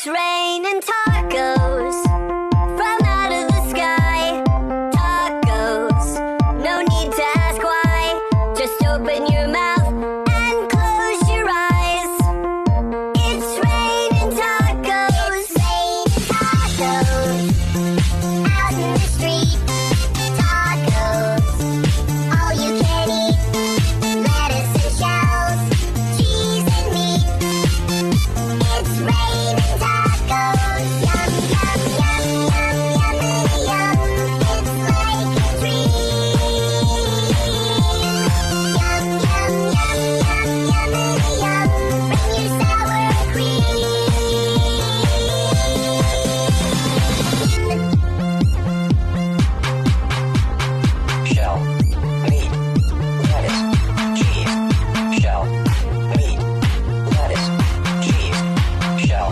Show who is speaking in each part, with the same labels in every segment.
Speaker 1: It's raining tacos from out of the sky. Tacos, no need to ask why. Just open your mouth and close your eyes. It's raining tacos. It's raining tacos out in the street. Tacos, all you can eat. Lettuce and shells, cheese and meat. It's raining tacos. Yum, yum, yum, yum, yummity yum. It's like a dream. Yum, yum, yum, yum, yummity yum. Bring your sour cream.
Speaker 2: Shell, meat, lettuce, cheese. Shell, meat, lettuce, cheese. Shell,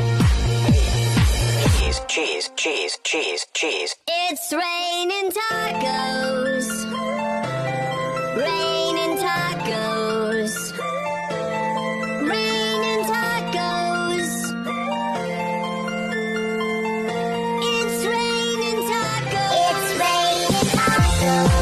Speaker 2: meat, cheese, cheese, cheese, cheese.
Speaker 1: It's raining tacos. Raining tacos. Raining tacos. It's raining tacos. It's raining tacos.